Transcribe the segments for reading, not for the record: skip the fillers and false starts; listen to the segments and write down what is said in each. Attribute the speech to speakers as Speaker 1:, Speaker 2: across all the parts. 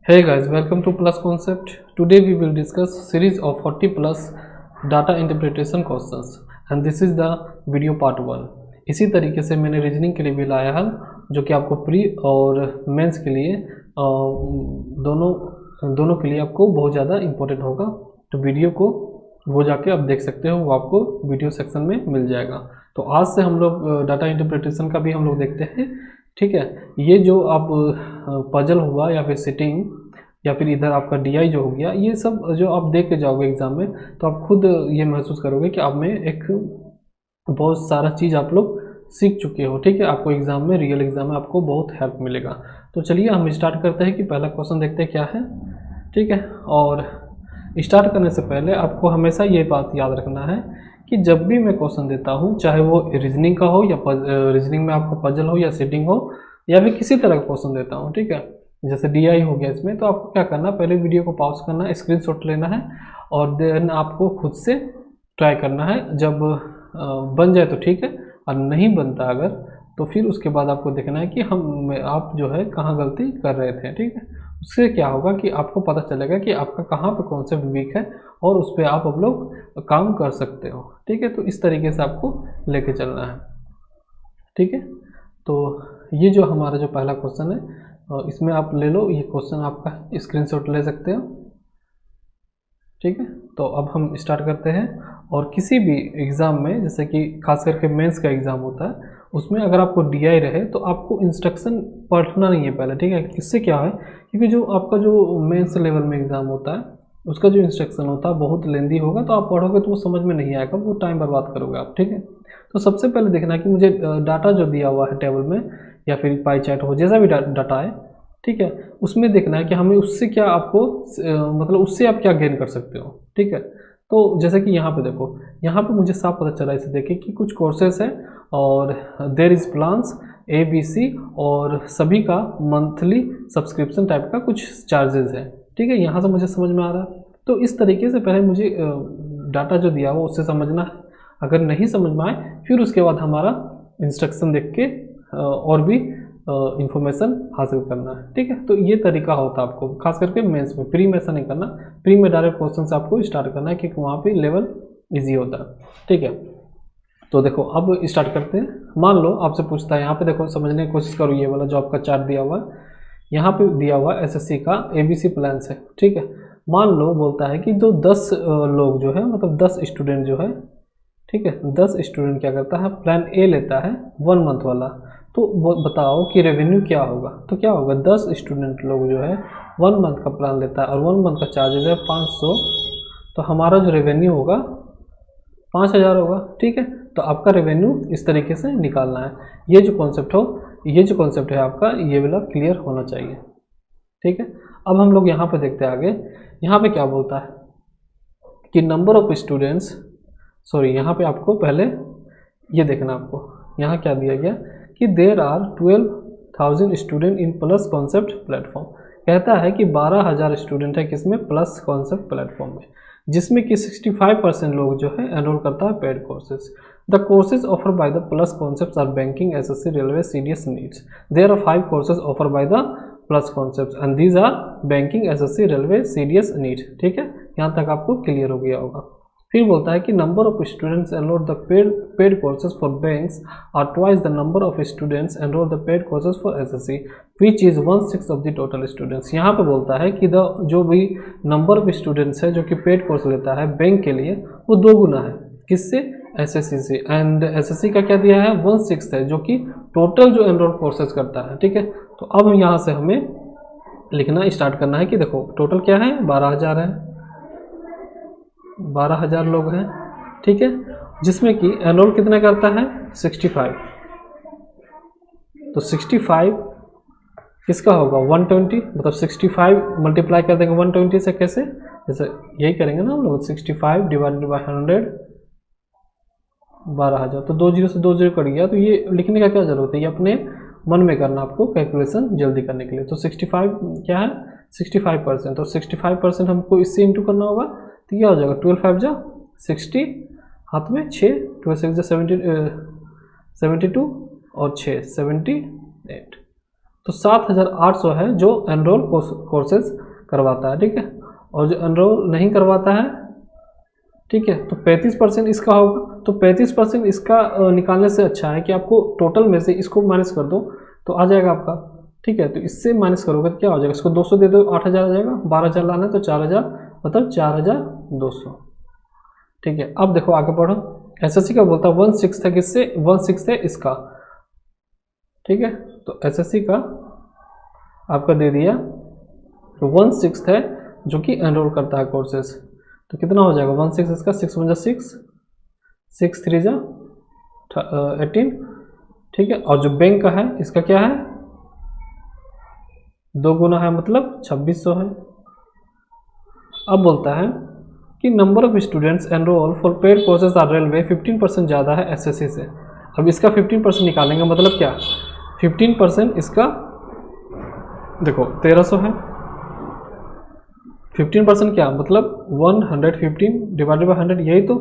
Speaker 1: Hey guys, welcome to Plus Concept. Today we will discuss series of 40 plus data interpretation questions and this is the video part 1. इसी तरीके से मैंने reasoning के लिए भी लाया है जो कि आपको प्री और मेंस के लिए दोनों के लिए आपको बहुत ज़्यादा इम्पोर्टेंट होगा। तो वीडियो को वो जाके आप देख सकते हो, वो आपको वीडियो सेक्शन में मिल जाएगा। तो आज से हम लोग डाटा इंटरप्रिटेशन का भी हम लोग देखते हैं। ठीक है, ये जो आप पजल हुआ या फिर सिटिंग या फिर इधर आपका डीआई जो हो गया, ये सब जो आप देख के जाओगे एग्ज़ाम में तो आप खुद ये महसूस करोगे कि आप में एक बहुत सारा चीज़ आप लोग सीख चुके हो। ठीक है, आपको एग्ज़ाम में, रियल एग्ज़ाम में आपको बहुत हेल्प मिलेगा। तो चलिए हम स्टार्ट करते हैं कि पहला क्वेश्चन देखते हैं क्या है। ठीक है, और स्टार्ट करने से पहले आपको हमेशा ये बात याद रखना है कि जब भी मैं क्वेश्चन देता हूँ, चाहे वो रीजनिंग का हो या रीजनिंग में आपको पजल हो या सिटिंग हो या फिर किसी तरह का क्वेश्चन देता हूँ, ठीक है, जैसे डीआई हो गया इसमें, तो आपको क्या करना है, पहले वीडियो को पॉज करना है, स्क्रीनशॉट लेना है और देन आपको खुद से ट्राई करना है। जब बन जाए तो ठीक है, और नहीं बनता अगर तो फिर उसके बाद आपको देखना है कि आप जो है कहाँ गलती कर रहे थे। ठीक है, उससे क्या होगा कि आपको पता चलेगा कि आपका कहाँ पे कॉन्सेप्ट वीक है और उस पर आप लोग काम कर सकते हो। ठीक है, तो इस तरीके से आपको लेके चलना है। ठीक है, तो ये जो हमारा जो पहला क्वेश्चन है इसमें आप ले लो, ये क्वेश्चन आपका स्क्रीनशॉट ले सकते हो। ठीक है, तो अब हम स्टार्ट करते हैं। और किसी भी एग्ज़ाम में, जैसे कि खास करके मेंस का एग्ज़ाम होता है, उसमें अगर आपको डीआई रहे तो आपको इंस्ट्रक्शन पढ़ना नहीं है पहले। ठीक है, इससे क्या है, क्योंकि जो आपका जो मेंस लेवल में एग्ज़ाम होता है उसका जो इंस्ट्रक्शन होता है बहुत लेंदी होगा, तो आप पढ़ोगे तो वो समझ में नहीं आएगा, वो टाइम बर्बाद करोगे आप। ठीक है, तो सबसे पहले देखना है कि मुझे डाटा जो दिया हुआ है टेबल में या फिर पाई चार्ट हो, जैसा भी डाटा है, ठीक है, उसमें देखना है कि हमें उससे क्या आपको मतलब उससे आप क्या गेन कर सकते हो। ठीक है, तो जैसे कि यहाँ पे देखो, यहाँ पे मुझे साफ पता चला इसे देखे कि कुछ कोर्सेस है और देयर इज़ प्लान्स ABC और सभी का मंथली सब्सक्रिप्शन टाइप का कुछ चार्जेस है। ठीक है, यहाँ से मुझे समझ में आ रहा है। तो इस तरीके से पहले मुझे डाटा जो दिया हुआ उससे समझना है, अगर नहीं समझ में आए फिर उसके बाद हमारा इंस्ट्रक्शन देख के और भी इंफॉर्मेशन हासिल करना है। ठीक है, तो ये तरीका होता है आपको, खास करके मेंस में। प्री में ऐसा नहीं करना, प्री में डायरेक्ट क्वेश्चन से आपको स्टार्ट करना है क्योंकि वहाँ पे लेवल इजी होता है। ठीक है, तो देखो अब स्टार्ट करते हैं। मान लो आपसे पूछता है, यहाँ पे देखो समझने की कोशिश करो, ये वाला जो आपका चार्ट दिया हुआ है, यहाँ पे दिया हुआ SSC का ABC प्लान्स है। ठीक है, मान लो बोलता है कि जो 10 लोग जो है, मतलब 10 स्टूडेंट जो है, ठीक है, 10 स्टूडेंट क्या करता है, प्लान ए लेता है 1 मंथ वाला, तो वो बताओ कि रेवेन्यू क्या होगा। तो क्या होगा, 10 स्टूडेंट लोग जो है 1 मंथ का प्लान लेता है और 1 मंथ का चार्जेस है 500, तो हमारा जो रेवेन्यू होगा 5000 होगा। ठीक है, तो आपका रेवेन्यू इस तरीके से निकालना है। ये जो कॉन्सेप्ट है आपका, ये वाला क्लियर होना चाहिए। ठीक है, अब हम लोग यहाँ पे देखते हैं आगे। यहाँ पे क्या बोलता है कि नंबर ऑफ स्टूडेंट्स, सॉरी, यहाँ पे आपको पहले ये देखना, आपको यहाँ क्या दिया गया कि there are 12,000 student in plus concept platform. कहता है कि 12,000 स्टूडेंट है किसमें, प्लस कॉन्सेप्ट प्लेटफॉर्म में, जिसमें कि 65% लोग जो है एनरोल करता है paid courses. The courses offer by the plus concept are banking, SSC, railway, CDS, NEETs. There are 5 courses offer by the plus concept and these are banking, SSC, railway, CDS, NEET. ठीक है, यहाँ तक आपको clear हो गया होगा। फिर बोलता है कि number of students enrol the paid courses for banks are twice the number of students enrol the paid courses for SSC which is 1/6 of the total students. यहाँ पे बोलता है कि जो भी नंबर ऑफ स्टूडेंट्स है जो कि पेड कोर्स लेता है बैंक के लिए, वो 2 गुना है किससे, SSC से। एंड SSC का क्या दिया है, 1/6 है, जो कि टोटल जो एनरोल कोर्सेज करता है। ठीक है, तो अब यहाँ से हमें लिखना स्टार्ट करना है कि देखो टोटल क्या है, 12,000 है, 12,000 लोग हैं। ठीक है, जिसमें कि एनरोल कितना करता है, 65, तो 65 किसका होगा, 120, मतलब 65 मल्टीप्लाई कर देंगे 120 से। कैसे, जैसे यही करेंगे ना हम लोग, 65 डिवाइडेड बाई 100, 12,000, तो 2 जीरो से 2 जीरो कट गया। तो ये लिखने का क्या जरूरत है, ये अपने मन में करना आपको कैलकुलेशन जल्दी करने के लिए। तो 65 क्या है, 65%, और 65% हमको इससे इंटू करना होगा, तो क्या हो जाएगा, 12 5 जा 60, हाथ में 6, 12 6 जा 72 और 6 78, तो 7,800 है जो एनरोल कोर्सेज करवाता है, ठीक है। और जो एनरोल नहीं करवाता है, ठीक है, तो 35% इसका होगा। तो 35% इसका निकालने से अच्छा है कि आपको टोटल में से इसको माइनस कर दो तो आ जाएगा आपका, ठीक है। तो इससे माइनस करोगे तो क्या हो जाएगा, इसको 200 दे दो 8,000 आ जाएगा, 12,000 लाना है तो 4,000 मतलब 4,200, ठीक है। अब देखो आगे बढ़ो, एसएससी का बोलता है 1/6 है, किससे 1/6 है इसका, ठीक है। तो एसएससी का आपका दे दिया 1/6 है जो कि एनरोल करता है कोर्सेज। तो कितना हो जाएगा 1/6 इसका, 6 × 6, 6 3 18, ठीक है। और जो बैंक का है इसका क्या है, 2 गुना है मतलब 2600 है। अब बोलता है कि number of students enrol for paid courses are railway 15% ज़्यादा है एसएससी से। अब इसका 15% निकालेंगे, मतलब क्या 15% इसका देखो 1300 है, 15% क्या मतलब 115 डिवाइडेड बाई 100,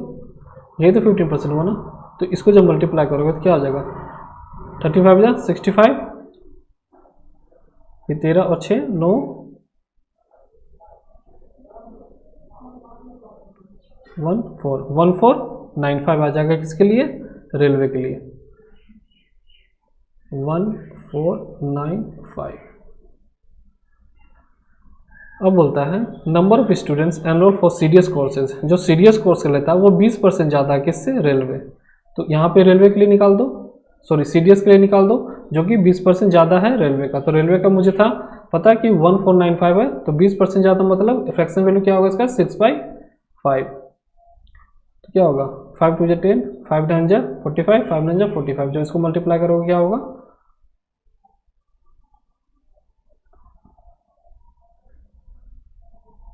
Speaker 1: यही तो 15% हुआ ना। तो इसको जब मल्टीप्लाई करोगे तो क्या हो जाएगा 35 या 65, ये 13 और 6 9, 1495 आ जाएगा किसके लिए, रेलवे के लिए 1495। अब बोलता है number of students enrol for CDS courses, जो सीडीएस कोर्स लेता है वो 20% ज़्यादा है किससे, रेलवे। तो यहाँ पे रेलवे के लिए निकाल दो, सॉरी सीडीएस के लिए निकाल दो, जो कि 20% ज़्यादा है रेलवे का। तो रेलवे का मुझे था पता कि 1495 है, तो 20% ज़्यादा मतलब फ्रैक्शन वैल्यू क्या होगा इसका 6/5। तो क्या होगा 5 2 10, 5 9 45, 5 9 45, जो इसको मल्टीप्लाई करोगे क्या होगा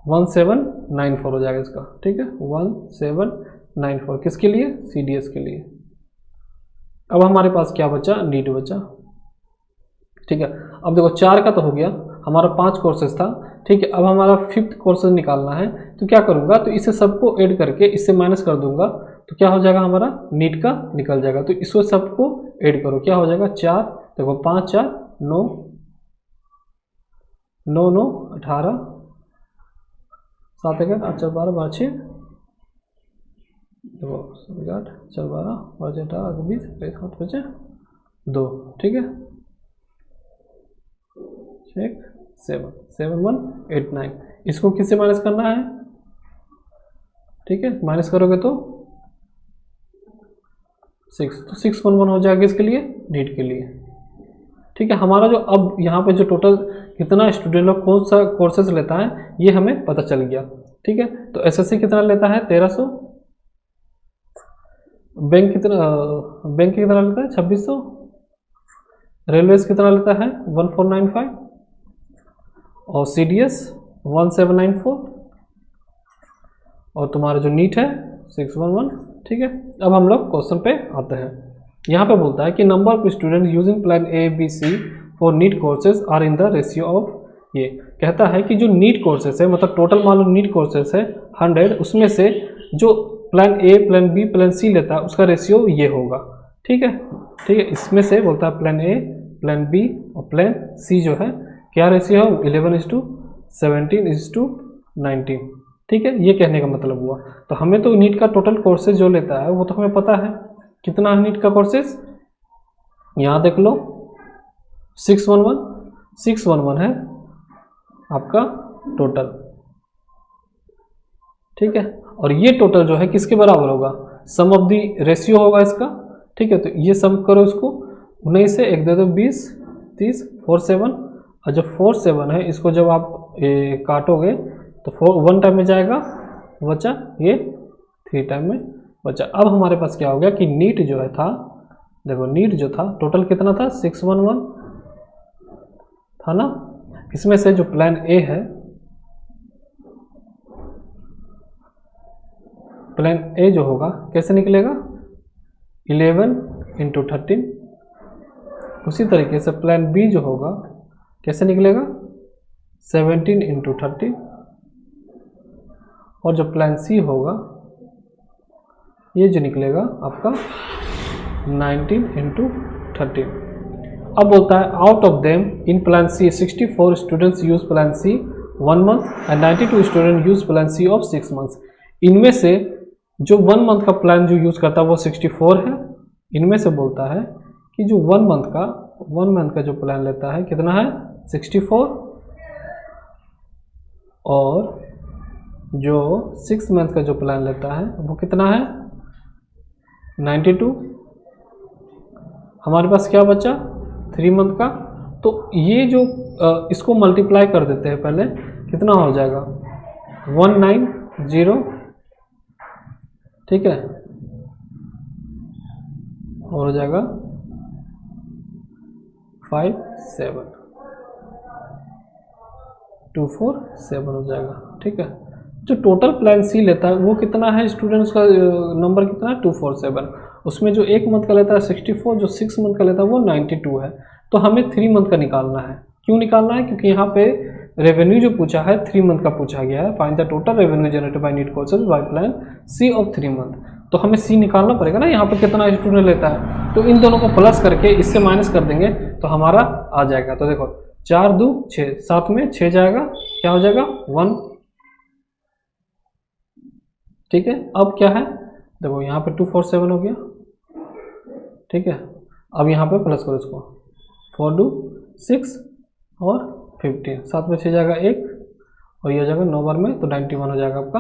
Speaker 1: 1794 हो जाएगा इसका, ठीक है 1794 किसके लिए, सीडीएस के लिए। अब हमारे पास क्या बचा, नीट बचा, ठीक है। अब देखो 4 का तो हो गया, हमारा 5 कोर्सेज था, ठीक है। अब हमारा 5th कोर्सेज निकालना है, तो क्या करूँगा, तो इसे सबको ऐड करके इससे माइनस कर दूंगा, तो क्या हो जाएगा हमारा नीट का निकल जाएगा। तो इसको सबको ऐड करो, क्या हो जाएगा 4, देखो 5 4 9 9 9 18 7 1 8 4 12 12 6 देखो 8 4 12 5 18 20 7 बचे 2, ठीक है 6 7 7 1 8 9, इसको किससे माइनस करना है, ठीक है। माइनस करोगे तो 6, तो 611 हो जाएगा इसके लिए, नीट के लिए, ठीक है। हमारा जो अब यहाँ पे जो टोटल कितना स्टूडेंट लोग कौन सा कोर्सेज लेता है ये हमें पता चल गया, ठीक है। तो एसएससी कितना लेता है 1300, बैंक कितना लेता है 2600, रेलवेज कितना लेता है 1495 और सीडीएस 1794 और तुम्हारा जो नीट है 611, ठीक है। अब हम लोग क्वेश्चन पे आते हैं। यहाँ पे बोलता है कि number of student using plan A B C for NEET courses are in the ratio of, ये कहता है कि जो नीट कोर्सेज है मतलब टोटल मान लो नीट कोर्सेज है 100, उसमें से जो plan A plan B plan C लेता है उसका रेशियो ये होगा, ठीक है, ठीक है। इसमें से बोलता है प्लान ए प्लान बी और प्लान सी जो है क्या रेशियो है 11:17:19, ठीक है। ये कहने का मतलब हुआ। तो हमें तो नीट का टोटल कोर्सेज जो लेता है वो तो हमें पता है कितना है नीट का कोर्सेज, यहाँ देख लो 611 है आपका टोटल, ठीक है। और ये टोटल जो है किसके बराबर होगा, सम ऑफ दी रेशियो होगा इसका, ठीक है। तो ये सम करो इसको, 19 से 1 दे दो 20 30 4 7, और जो 4 7 है इसको जब आप काटोगे तो 1 टाइम में जाएगा बचा, ये 3 टाइम में बचा। अब हमारे पास क्या हो गया कि नीट जो है था, देखो नीट जो था टोटल कितना था 611 था ना। इसमें से जो प्लान ए है, प्लान ए जो होगा कैसे निकलेगा 11 × 13, उसी तरीके से प्लान बी जो होगा कैसे निकलेगा 17 × 13, और जो प्लान सी होगा ये जो निकलेगा आपका 19 × 13। अब बोलता है out of them in plan C 64 students use plan C 1 month and 92 student use plan C of 6 months. इनमें से जो 1 मंथ का प्लान जो यूज करता है वो 64 है। इनमें से बोलता है कि जो 1 मंथ का जो प्लान लेता है कितना है 64, और जो 6 मंथ का जो प्लान लेता है वो कितना है 92। हमारे पास क्या बचा 3 मंथ का। तो ये जो इसको मल्टीप्लाई कर देते हैं पहले, कितना हो जाएगा 190, ठीक है, और हो जाएगा 247 हो जाएगा, ठीक है। जो टोटल प्लान सी लेता है वो कितना है, स्टूडेंट्स का नंबर कितना है 247, उसमें जो 1 मंथ का लेता है 64, जो 6 मंथ का लेता है वो 92 है। तो हमें 3 मंथ का निकालना है। क्यों निकालना है, क्योंकि यहाँ पे रेवेन्यू जो पूछा है 3 मंथ का पूछा गया है। Find the total revenue generated by NEET courses by plan C of 3 month. तो हमें सी निकालना पड़ेगा ना, यहाँ पे कितना स्टूडेंट लेता है। तो इन दोनों को प्लस करके इससे माइनस कर देंगे तो हमारा आ जाएगा। तो देखो 4 2 6, साथ में 6 जाएगा, क्या हो जाएगा 1, ठीक है। अब क्या है, देखो यहाँ पे 247 हो गया, ठीक है। अब यहाँ पे प्लस करो इसको, 4 2 6 और 15, साथ में 6 जाएगा 1, और ये हो जाएगा 9 बार में, तो 91 हो जाएगा आपका।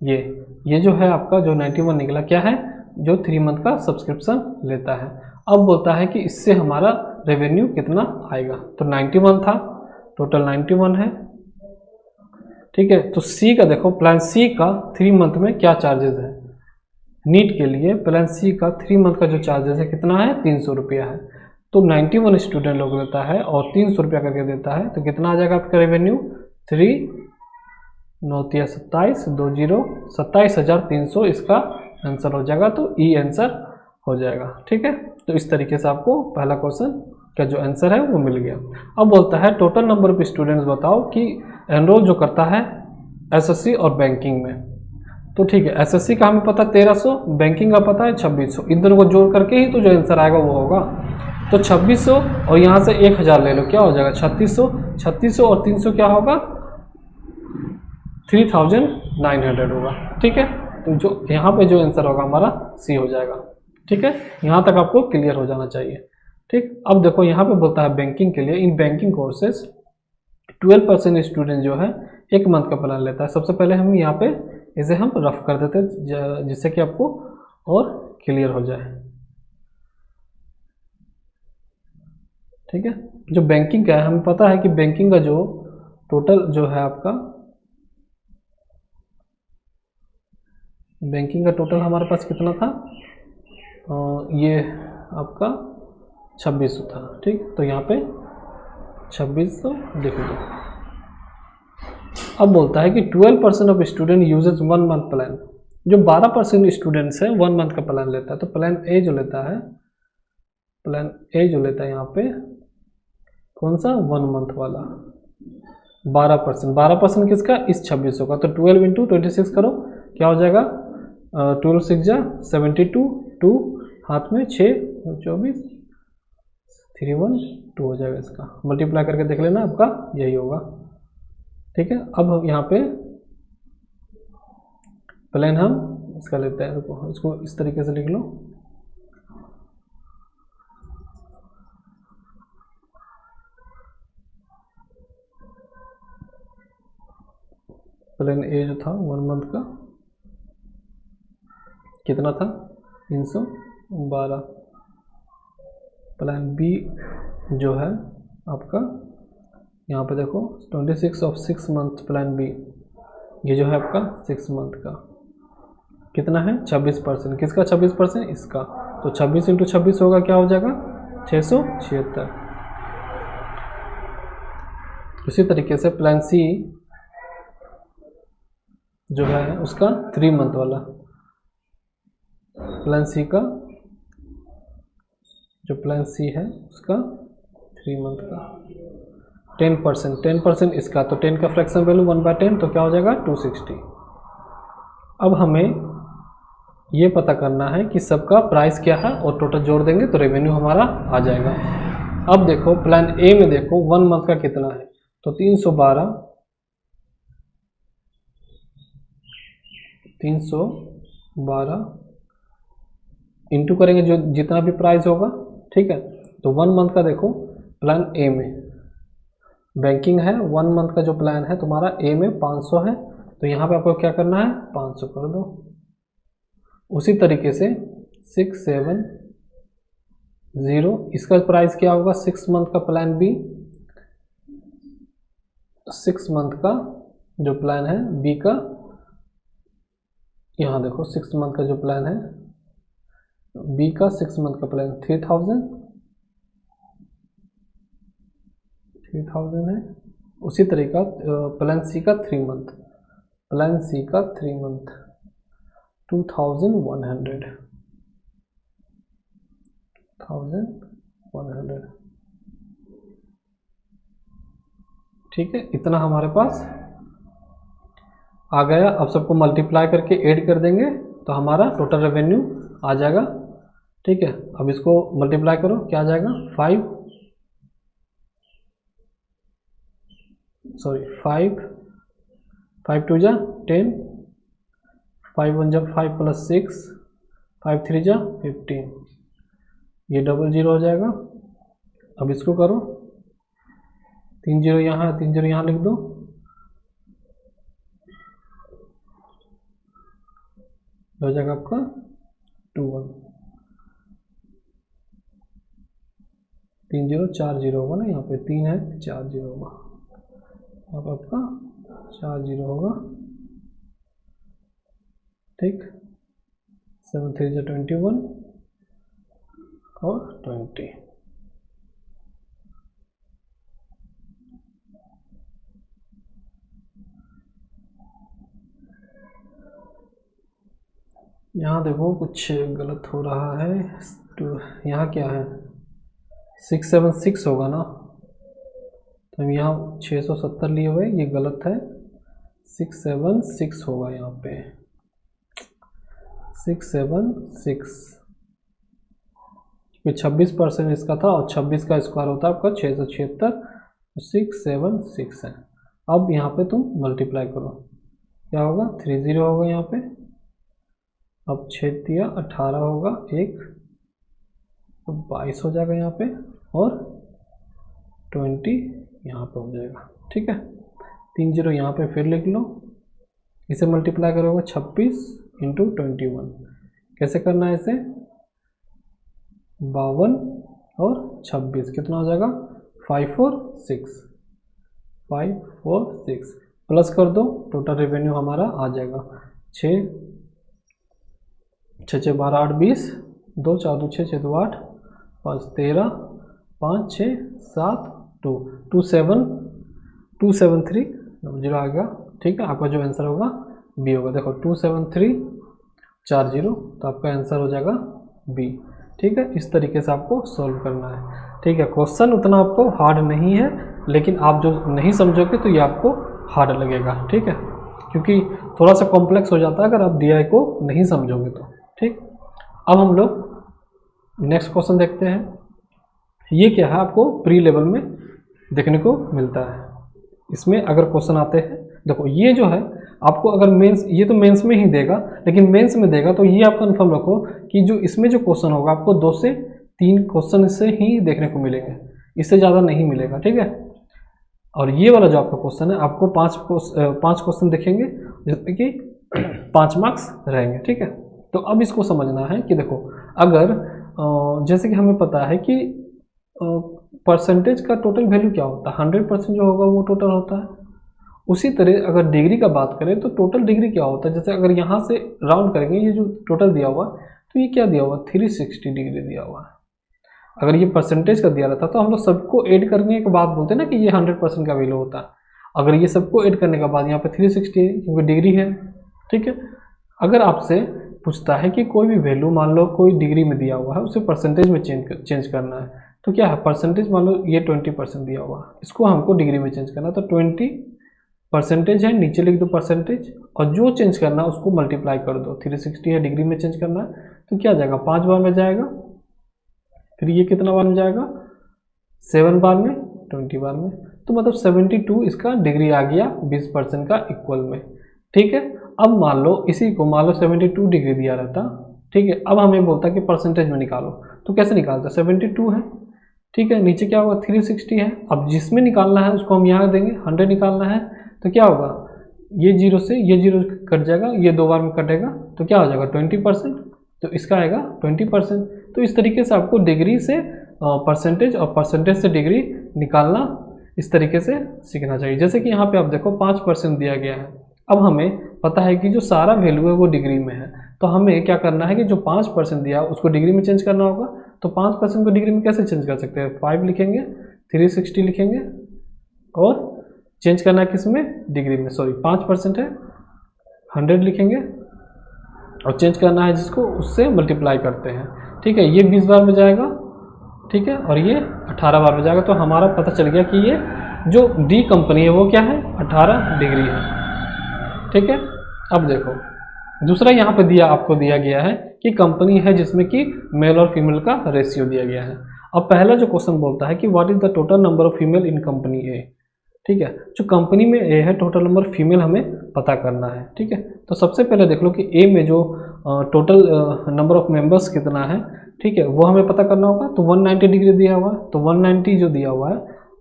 Speaker 1: ये जो है आपका जो 91 निकला, क्या है, जो 3 मंथ का सब्सक्रिप्शन लेता है। अब बोलता है कि इससे हमारा रेवेन्यू कितना आएगा। तो 91 था, टोटल 91 है, ठीक है। तो सी का देखो, प्लान सी का 3 मंथ में क्या चार्जेस है। नीट के लिए प्लान सी का 3 मंथ का जो चार्जेस है कितना है 300 रुपया है। तो 91 स्टूडेंट लोग लेता है और 300 रुपया करके देता है, तो कितना आ जाएगा आपका रेवेन्यू 3 9 27 20 27,300 इसका आंसर हो जाएगा। तो ई आंसर हो जाएगा, ठीक है। तो इस तरीके से आपको पहला क्वेश्चन का जो आंसर है वो मिल गया। अब बोलता है टोटल नंबर ऑफ स्टूडेंट्स बताओ कि एनरोल जो करता है एसएससी और बैंकिंग में। तो ठीक है, एसएससी का हमें पता 1300, बैंकिंग का पता है 2600, इन दोनों को जोड़ करके ही तो जो आंसर आएगा वो होगा। तो 2600 और यहाँ से 1000 ले लो, क्या हो जाएगा 3600, 3600 और 300 क्या होगा 3900 होगा, ठीक है। तो जो यहाँ पे जो आंसर होगा हमारा सी हो जाएगा, ठीक है। यहाँ तक आपको क्लियर हो जाना चाहिए, ठीक। अब देखो यहाँ पे बोलता है बैंकिंग के लिए, इन बैंकिंग कोर्सेज 12% स्टूडेंट जो है 1 मंथ का प्लान लेता है। सबसे पहले हम यहाँ पे इसे हम रफ कर देते हैं जिससे कि आपको और क्लियर हो जाए, ठीक है। जो बैंकिंग का है, हमें पता है कि बैंकिंग का जो टोटल जो है आपका, बैंकिंग का टोटल हमारे पास कितना था, ये आपका 2600 था, ठीक। तो यहाँ पे 2600 लिख दो। अब बोलता है कि 12% of student uses 1 month plan. जो 12% स्टूडेंट्स है 1 मंथ का प्लान लेता है। तो प्लान ए जो लेता है, प्लान ए जो लेता है यहाँ पे कौन सा 1 मंथ वाला 12% किसका, इस 2600 का। तो 12 × 26 करो, क्या हो जाएगा 12 6 जा 72, 2 हाथ में 6 24 312 हो जाएगा। इसका मल्टीप्लाई करके देख लेना, आपका यही होगा, ठीक है। अब यहाँ पे प्लान हम इसका लेते हैं, रुको इसको इस तरीके से लिख लो, प्लान ए जो था 1 मंथ का कितना था 312। प्लान बी जो है आपका यहाँ पे देखो 26 ऑफ 6 मंथ प्लान बी, ये जो है आपका 6 मंथ का कितना है 26%, किसका 26%, इसका। तो 26 × 26 होगा, क्या हो जाएगा 676। उसी तरीके से प्लान सी जो है उसका 3 मंथ वाला, प्लान सी का जो प्लान सी है उसका 3 मंथ का 10% इसका। तो 10 का फ्रैक्शन वैल्यू 1/10, तो क्या हो जाएगा 260। अब हमें ये पता करना है कि सबका प्राइस क्या है और टोटल जोड़ देंगे तो रेवेन्यू हमारा आ जाएगा। अब देखो प्लान ए में देखो 1 मंथ का कितना है, तो 312 इंटू करेंगे जो जितना भी प्राइस होगा, ठीक है। तो 1 मंथ का देखो प्लान ए में बैंकिंग है, 1 मंथ का जो प्लान है तुम्हारा ए में 500 है, तो यहाँ पे आपको क्या करना है 500 कर दो। उसी तरीके से 670 इसका प्राइस क्या होगा 6 मंथ का प्लान बी, 6 मंथ का जो प्लान है बी का, यहाँ देखो 6 मंथ का जो प्लान है बी का 6 मंथ का प्लान 3000 है। उसी तरीका प्लान सी का 3 मंथ, प्लान सी का 3 मंथ 2100 ठीक है। इतना हमारे पास आ गया। अब सबको मल्टीप्लाई करके ऐड कर देंगे तो हमारा टोटल रेवेन्यू आ जाएगा, ठीक है। अब इसको मल्टीप्लाई करो, क्या आ जाएगा 5 2 जा 10, 5 1 जा 5 + 6, 5 3 जा 15, ये 00 हो जाएगा। अब इसको करो, 3 0 यहाँ, 3 0 यहाँ लिख दो, हो जाएगा आपका 2 1, 3 0 4 0 होगा ना, यहाँ पे 3 है 4 0 होगा, यहाँ पे आपका 4 0 होगा, ठीक। 7 3 जा 21 और 20, यहाँ देखो कुछ गलत हो रहा है, तो यहाँ क्या है 676 होगा ना, तो हम यहाँ 670 लिए हुए, ये गलत है, 676 होगा यहाँ पे 676, 26% इसका था और 26 का स्क्वायर होता है आपका 676, 676 है। अब यहाँ पे तुम मल्टीप्लाई करो, क्या होगा 30 होगा यहाँ पे, अब 6 दिया 18 होगा, 1 तो 22 हो जाएगा यहाँ पे, और 20 यहाँ पे हो जाएगा, ठीक है। 3 0 यहाँ पे फिर लिख लो, इसे मल्टीप्लाई करोगे 26 × 21, कैसे करना है इसे 52 और 26 कितना हो जाएगा 546 प्लस कर दो, टोटल रेवेन्यू हमारा आ जाएगा 6 6 12 8 20, 2 4 2 6 6 2 8 5 13 5 6 7 2 273 0 आ गया, ठीक है। आपका जो आंसर होगा बी होगा, देखो 27340, तो आपका आंसर हो जाएगा बी, ठीक है। इस तरीके से आपको सॉल्व करना है, ठीक है। क्वेश्चन उतना आपको हार्ड नहीं है, लेकिन आप जो नहीं समझोगे तो ये आपको हार्ड लगेगा, ठीक है, क्योंकि थोड़ा सा कॉम्प्लेक्स हो जाता है अगर आप DI को नहीं समझोगे तो, ठीक। अब हम लोग नेक्स्ट क्वेश्चन देखते हैं। ये क्या है आपको प्री लेवल में देखने को मिलता है। इसमें अगर क्वेश्चन आते हैं, देखो ये जो है आपको अगर मेंस, ये तो मेंस में ही देगा, लेकिन मेंस में देगा तो ये आप कंफर्म रखो कि जो इसमें जो क्वेश्चन होगा आपको 2 से 3 क्वेश्चन से ही देखने को मिलेंगे, इससे ज़्यादा नहीं मिलेगा, ठीक है। और ये वाला जो आपका क्वेश्चन है आपको 5 क्वेश्चन दिखेंगे, जिसमें कि 5 मार्क्स रहेंगे, ठीक है। तो अब इसको समझना है कि देखो अगर जैसे कि हमें पता है कि परसेंटेज का टोटल वैल्यू क्या होता है, 100% जो होगा वो टोटल होता है। उसी तरह अगर डिग्री का बात करें तो टोटल डिग्री क्या होता है, जैसे अगर यहाँ से राउंड करेंगे, ये जो टोटल दिया हुआ तो ये क्या दिया हुआ 360 डिग्री दिया हुआ है। अगर ये परसेंटेज का दिया रहता तो हम लोग सबको ऐड करने के बाद बोलते हैं ना कि ये 100% का वैल्यू होता है। अगर ये सबको ऐड करने के बाद यहाँ पे 360 है क्योंकि डिग्री है, ठीक है। अगर आपसे पूछता है कि कोई भी वैल्यू मान लो कोई डिग्री में दिया हुआ है उसे परसेंटेज में चेंज करना है, तो क्या है परसेंटेज मान लो ये 20% दिया हुआ है, इसको हमको डिग्री में चेंज करना है, तो 20% है, नीचे लिख दो परसेंटेज, और जो चेंज करना है उसको मल्टीप्लाई कर दो, 360 है डिग्री में चेंज करना है तो क्या जाएगा 5 बार में जाएगा, फिर ये कितना बार में जाएगा 7 बार में 20 बार में, तो मतलब 72 इसका डिग्री आ गया 20% का इक्वल में। ठीक है, अब मान लो इसी को मान लो 72 डिग्री दिया रहता, ठीक है, अब हमें बोलता कि परसेंटेज में निकालो, तो कैसे निकालता, 72 है, ठीक है, नीचे क्या होगा 360 है, अब जिसमें निकालना है उसको हम यहाँ देंगे, 100 निकालना है, तो क्या होगा, ये जीरो से ये जीरो कट जाएगा, ये 2 बार में कटेगा, तो क्या हो जाएगा 20%, तो इसका आएगा 20%। तो इस तरीके से आपको डिग्री से परसेंटेज और परसेंटेज से डिग्री निकालना इस तरीके से सीखना चाहिए। जैसे कि यहाँ पे आप देखो 5% दिया गया है, अब हमें पता है कि जो सारा वैल्यू है वो डिग्री में है, तो हमें क्या करना है कि जो 5% दिया उसको डिग्री में चेंज करना होगा। तो 5% को डिग्री में कैसे चेंज कर सकते हैं, 5 लिखेंगे, 360 लिखेंगे और चेंज करना है किस में, डिग्री में, सॉरी 5% है 100 लिखेंगे और चेंज करना है जिसको उससे मल्टीप्लाई करते हैं। ठीक है, ये 20 बार में जाएगा, ठीक है, और ये 18 बार में जाएगा। तो हमारा पता चल गया कि ये जो डी कंपनी है वो क्या है, 18 डिग्री है। ठीक है, अब देखो दूसरा यहाँ पे दिया आपको दिया गया है कि कंपनी है जिसमें कि मेल और फीमेल का रेशियो दिया गया है। अब पहला जो क्वेश्चन बोलता है कि what is the total number of female in company A. ठीक है, जो कंपनी में ए है टोटल नंबर फीमेल हमें पता करना है। ठीक है, तो सबसे पहले देख लो कि ए में जो टोटल नंबर ऑफ मेंबर्स कितना है, ठीक है, वो हमें पता करना होगा। तो 190 डिग्री दिया हुआ है, तो 190 जो दिया हुआ है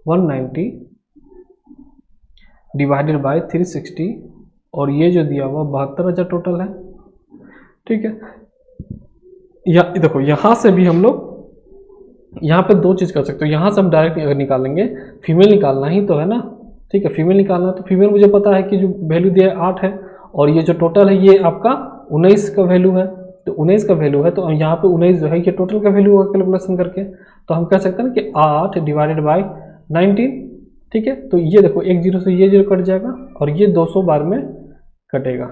Speaker 1: 190 डिवाइडेड बाय 360 और ये जो दिया हुआ 72,000 टोटल है। ठीक है, या देखो यहाँ से भी हम लोग यहाँ पे दो चीज़ कर सकते हो। यहाँ से हम डायरेक्ट अगर निकालेंगे, फीमेल निकालना ही तो है ना, ठीक है, फीमेल निकालना, तो फीमेल मुझे पता है कि जो वैल्यू दिया है 8 है और ये जो टोटल है ये आपका 19 का वैल्यू है, तो 19 का वैल्यू है, तो यहाँ पे 19 जो है ये टोटल का वैल्यू होगा कैलकुलेशन करके। तो हम कह सकते हैं कि 8 डिवाइडेड बाई 19। ठीक है, तो ये देखो एक जीरो से ये जीरो कट जाएगा और ये 200 बार में कटेगा।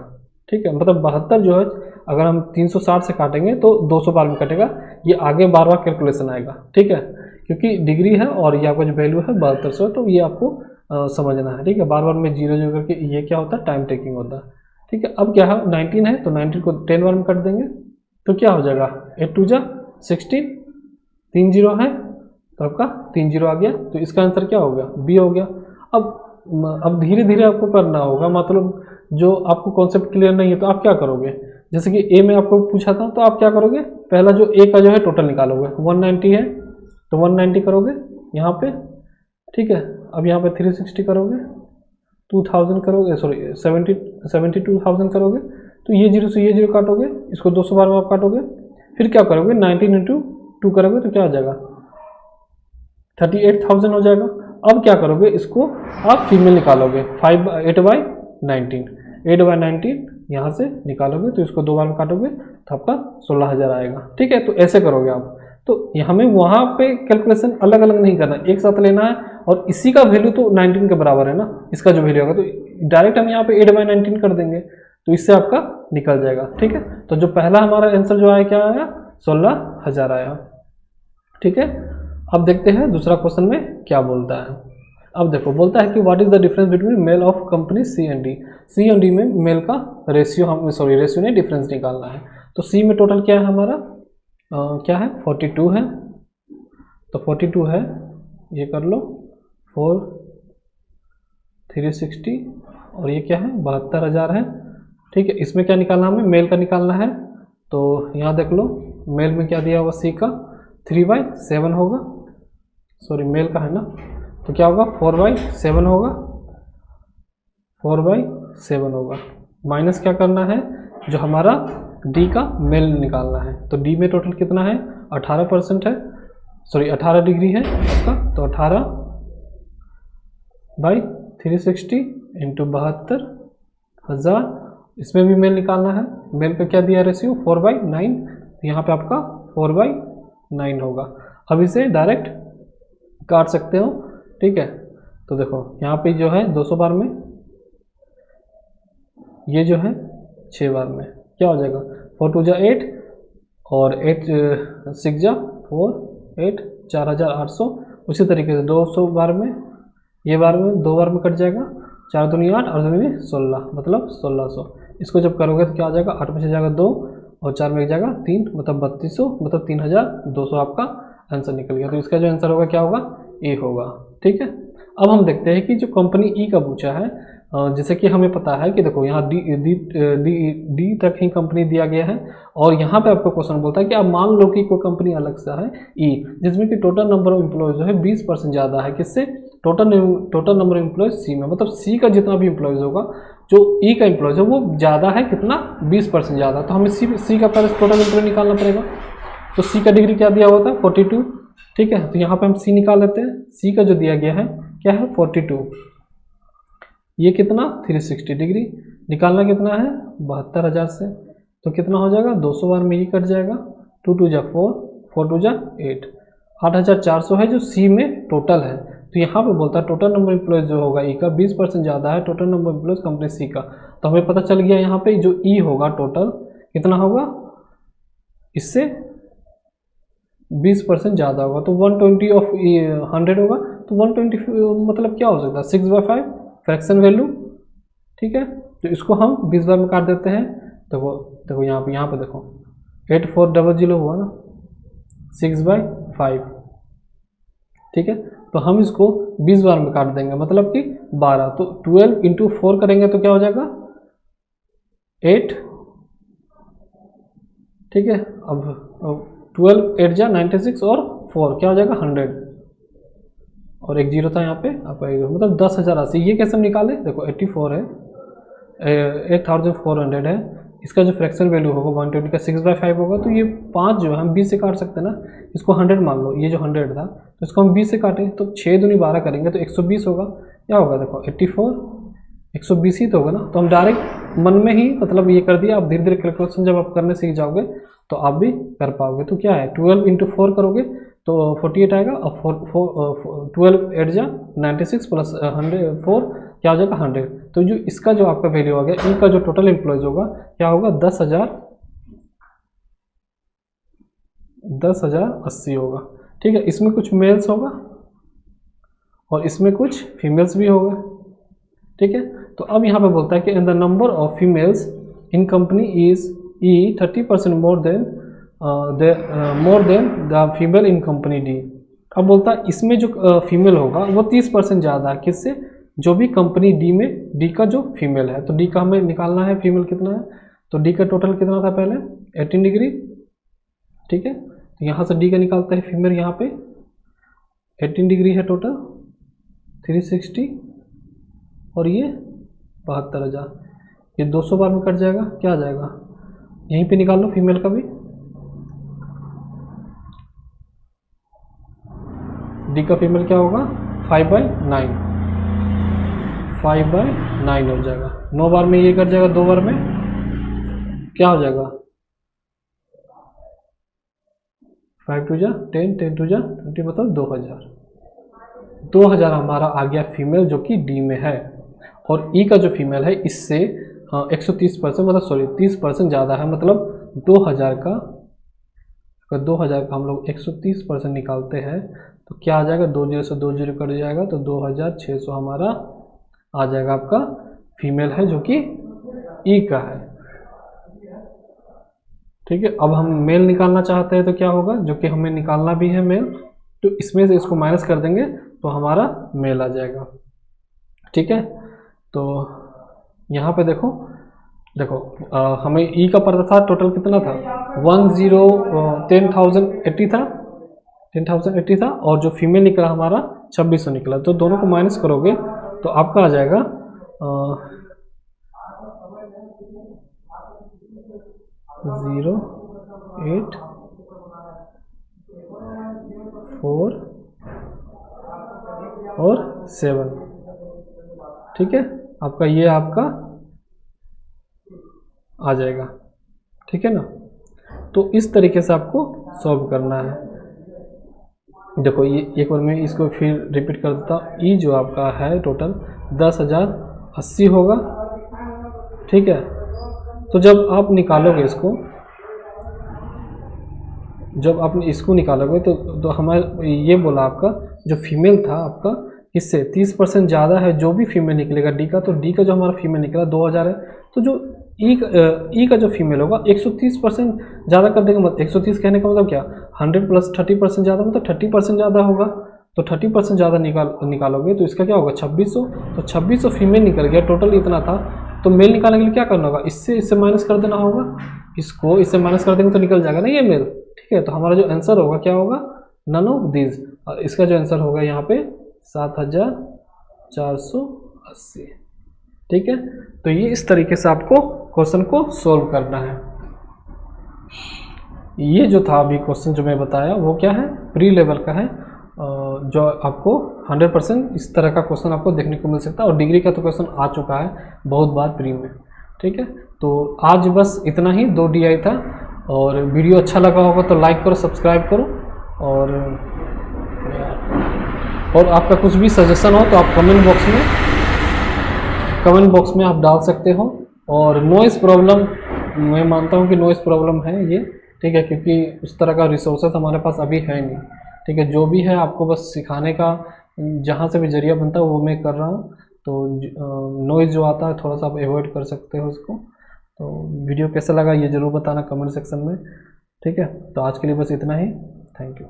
Speaker 1: ठीक है, मतलब 72 जो है अगर हम 360 से काटेंगे तो 200 बार में कटेगा, ये आगे बार बार कैलकुलेशन आएगा। ठीक है, क्योंकि डिग्री है और ये आपका जो वैल्यू है 7200, तो ये आपको समझना है। ठीक है, बार बार में जीरो जीरो करके ये क्या होता है, टाइम टेकिंग होता है। ठीक है, अब क्या है 19 है, तो 19 को 10 बार में कट देंगे तो क्या हो जाएगा 8 2 जा 16, 3 जीरो है तो आपका 3 जीरो आ गया, तो इसका आंसर क्या हो गया, बी हो गया। अब धीरे धीरे आपको करना होगा, मतलब जो आपको कॉन्सेप्ट क्लियर नहीं है तो आप क्या करोगे, जैसे कि ए में आपको पूछा था तो आप क्या करोगे, पहला जो ए का जो है टोटल निकालोगे, 190 है तो 190 करोगे यहाँ पे। ठीक है, अब यहाँ पे 360 करोगे, 2000 करोगे, सॉरी 72,000 करोगे, तो ये जीरो से ये जीरो काटोगे, इसको 200 बार में आप काटोगे, फिर क्या करोगे 19 इंटू 2 करोगे तो क्या हो जाएगा 38,000 हो जाएगा। अब क्या करोगे, इसको आप फीमेल निकालोगे, 8/19 यहाँ से निकालोगे, तो इसको 2 बार में काटोगे तो आपका 16,000 आएगा। ठीक है, तो ऐसे करोगे आप। तो हमें वहाँ पे कैलकुलेशन अलग अलग नहीं करना, एक साथ लेना है, और इसी का वैल्यू तो 19 के बराबर है ना, इसका जो वैल्यू होगा, तो डायरेक्ट हम यहाँ पे 8/19 कर देंगे, तो इससे आपका निकल जाएगा। ठीक है, तो जो पहला हमारा आंसर जो आया क्या आया, 16,000 आया। ठीक है, अब देखते हैं दूसरा क्वेश्चन में क्या बोलता है। अब देखो बोलता है कि what is the difference between male of company C and D. C and D में मेल का रेशियो, हम सॉरी रेशियो नहीं डिफरेंस निकालना है। तो सी में टोटल क्या है हमारा, क्या है 42 है, तो 42 है, ये कर लो 4 360 और ये क्या है 72,000 है। ठीक है, इसमें क्या निकालना हमें, मेल का निकालना है। तो यहाँ देख लो मेल में क्या दिया हुआ, सी का 3/7 होगा, सॉरी मेल का है ना, तो क्या होगा 4/7 होगा, 4/7 होगा, माइनस क्या करना है, जो हमारा डी का मेल निकालना है। तो डी में टोटल कितना है 18% है, सॉरी 18 डिग्री है आपका, तो 18/360 इंटू 72,000, इसमें भी मेल निकालना है। मेल पे क्या दिया रेशियो 4/9, यहाँ पे आपका 4/9 होगा। अब इसे डायरेक्ट काट सकते हो। ठीक है, तो देखो यहाँ पे जो है 200 बार में, ये जो है 6 बार में, क्या हो जाएगा 4 2 जा 8 और 8 6 जा 4 8 4,800। उसी तरीके से 200 बार में, ये बार में 2 बार में कट जाएगा, 4 दूनी 8 और 2 16, मतलब 1600। इसको जब करोगे तो क्या हो जाएगा, 8 में से जाएगा 2 और 4 में एक जाएगा 3, मतलब 3200, मतलब 3,200 आपका आंसर निकल गया। तो इसका जो आंसर होगा क्या होगा ई होगा। ठीक है, अब हम देखते हैं कि जो कंपनी ई का पूछा है, जैसे कि हमें पता है कि देखो यहाँ डी डी डी डी तक ही कंपनी दिया गया है, और यहाँ पे आपको क्वेश्चन बोलता है कि आप मान लो कि कोई कंपनी अलग सा है ई, जिसमें कि टोटल नंबर ऑफ एम्प्लॉयज जो है 20% ज़्यादा है, किससे? टोटल नंबर ऑफ एम्प्लॉयज सी में, मतलब सी का जितना भी एम्प्लॉयज होगा, जो ई का एम्प्लॉयज है वो ज़्यादा है, कितना? 20% ज़्यादा। तो हमें सी का पहले टोटल एम्प्लॉय निकालना पड़ेगा। तो सी का डिग्री क्या दिया हुआ था? 42। ठीक है, तो यहाँ पे हम सी निकाल लेते हैं। सी का जो दिया गया है क्या है? 42। ये कितना? 360 डिग्री। निकालना कितना है? 72,000 से। तो कितना हो जाएगा? 200 बार में ये कट जाएगा। 2 2 जा 4, 4 2 जा 8, 8,400 है जो सी में टोटल है। तो यहाँ पे बोलता है टोटल नंबर एम्प्लॉयज जो होगा ई का 20% ज़्यादा है टोटल नंबर एम्प्लॉयज कंपनी सी का। तो हमें पता चल गया यहाँ पे जो ई होगा टोटल कितना होगा? इससे 20% ज़्यादा होगा। तो 120 ऑफ 100 होगा, तो 120 मतलब क्या हो सकता है? 6/5 फ्रैक्शन वैल्यू। ठीक है, तो इसको हम 20 बार में काट देते हैं। देखो यहाँ पे देखो 8400 हुआ ना, 6/5। ठीक है, तो हम इसको 20 बार में काट देंगे, मतलब कि 12। तो 12 × 4 करेंगे तो क्या हो जाएगा? 8। ठीक है, अब 12 8 जा 96 और 4 क्या हो जाएगा? 100, और एक जीरो था यहाँ पे, आपका मतलब 10,080। ये कैसे हम निकालें? देखो 84 है, 8400 है, इसका जो फ्रैक्शन वैल्यू होगा 120 का 6/5 होगा। तो ये 5 जो है हम 20 से काट सकते हैं ना, इसको 100 मान लो, ये जो 100 था तो इसको हम 20 से काटें तो 6 दूनी 12 करेंगे तो 120 होगा। क्या होगा? देखो 84 120 ही तो होगा ना। तो हम डायरेक्ट मन में ही मतलब ये कर दिया। आप धीरे धीरे कैलकुलेशन जब आप करने सीख जाओगे तो आप भी कर पाओगे। तो क्या है? 12 × 4 करोगे तो 48 आएगा, और 12 8 जा 96 प्लस 104 क्या हो जाएगा? 100। तो जो इसका जो आपका वैल्यू आ गया ई का जो टोटल एम्प्लॉयज होगा क्या होगा? 10,080 होगा। ठीक है, इसमें कुछ मेल्स होगा और इसमें कुछ फीमेल्स भी होगा। ठीक है, तो अब यहाँ पे बोलता है कि in the number of females in company is E 30% more than the female in company D. अब बोलता है इसमें जो फीमेल होगा वो 30% ज़्यादा है, किससे? जो भी कंपनी डी में डी का जो फीमेल है। तो डी का हमें निकालना है फीमेल कितना है। तो डी का टोटल कितना था पहले? 18 डिग्री। ठीक है, तो यहाँ से डी का निकालते हैं फीमेल, यहाँ पे 18 डिग्री है टोटल, 360, और ये 72,000। ये 200 बार में कट जाएगा, क्या आ जाएगा? यहीं पे निकाल लो फीमेल का भी। डी का फीमेल क्या होगा? 5/9, 5/9 हो जाएगा। 9 बार में ये कट जाएगा, 2 बार में क्या हो जाएगा? 5 2 जा 10, 10 2 जा 20, मतलब 2000 हमारा आ गया फीमेल जो कि डी में है। और ई का जो फीमेल है इससे 130% मतलब सॉरी 30% ज़्यादा है, मतलब 2000 का, अगर 2000 का हम लोग 130% निकालते हैं तो क्या आ जाएगा? 2 0 से 2 0 कट जाएगा, तो 2600 हमारा आ जाएगा आपका फीमेल है जो कि ई का है। ठीक है, अब हम मेल निकालना चाहते हैं तो क्या होगा? जो कि हमें निकालना भी है मेल, तो इसमें से इसको माइनस कर देंगे तो हमारा मेल आ जाएगा। ठीक है, तो यहाँ पे देखो हमें ई का पता था टोटल कितना था? 10,080 था, 10,080 था, और जो फीमेल निकला हमारा 2600 निकला। तो दोनों को माइनस करोगे तो आपका आ जाएगा 0 8 4 और 7। ठीक है, आपका ये आपका आ जाएगा। ठीक है ना, तो इस तरीके से आपको सॉल्व करना है। देखो ये एक बार मैं इसको फिर रिपीट कर देता हूँ। ई जो आपका है टोटल 10,080 होगा। ठीक है, तो जब आप निकालोगे इसको, जब आप इसको निकालोगे तो हमारे ये बोला आपका जो फीमेल था आपका इससे 30% ज़्यादा है जो भी फीमेल निकलेगा डी का। तो डी का जो हमारा फीमेल निकला 2000 है, तो जो ई का जो फीमेल होगा 130% ज़्यादा कर देंगे। मतलब 130 कहने का मतलब क्या? 100 + 30% ज़्यादा, मतलब 30% ज़्यादा होगा। तो 30% ज़्यादा निकालोगे तो इसका क्या होगा 2600, तो 2600 फीमेल निकल गया, टोटल इतना था। तो मेल निकालने के लिए क्या करना होगा, इससे माइनस कर देना होगा, इसको इससे माइनस कर देंगे तो निकल जाएगा ना ये मेल, ठीक है। तो हमारा जो आंसर होगा क्या होगा, नन ऑफ दिस, और इसका जो आंसर होगा यहाँ पे 7480, ठीक है। तो ये इस तरीके से आपको क्वेश्चन को सोल्व करना है। ये जो था अभी क्वेश्चन जो मैं बताया वो क्या है, प्री लेवल का है, जो आपको 100% इस तरह का क्वेश्चन आपको देखने को मिल सकता है, और डिग्री का तो क्वेश्चन आ चुका है बहुत बार प्री में, ठीक है। तो आज बस इतना ही, 2 DI था, और वीडियो अच्छा लगा होगा तो लाइक करो, सब्सक्राइब करो, और आपका कुछ भी सजेशन हो तो आप कमेंट बॉक्स में आप डाल सकते हो। और नॉइस प्रॉब्लम, मैं मानता हूँ कि नॉइस प्रॉब्लम है ये, ठीक है, क्योंकि उस तरह का रिसोर्सेस हमारे पास अभी है नहीं, ठीक है। जो भी है आपको बस सिखाने का जहाँ से भी जरिया बनता है वो मैं कर रहा हूँ। तो नॉइज़ जो आता है थोड़ा सा आप अवॉइड कर सकते हो उसको। तो वीडियो कैसा लगा ये ज़रूर बताना कमेंट सेक्शन में, ठीक है। तो आज के लिए बस इतना ही, थैंक यू।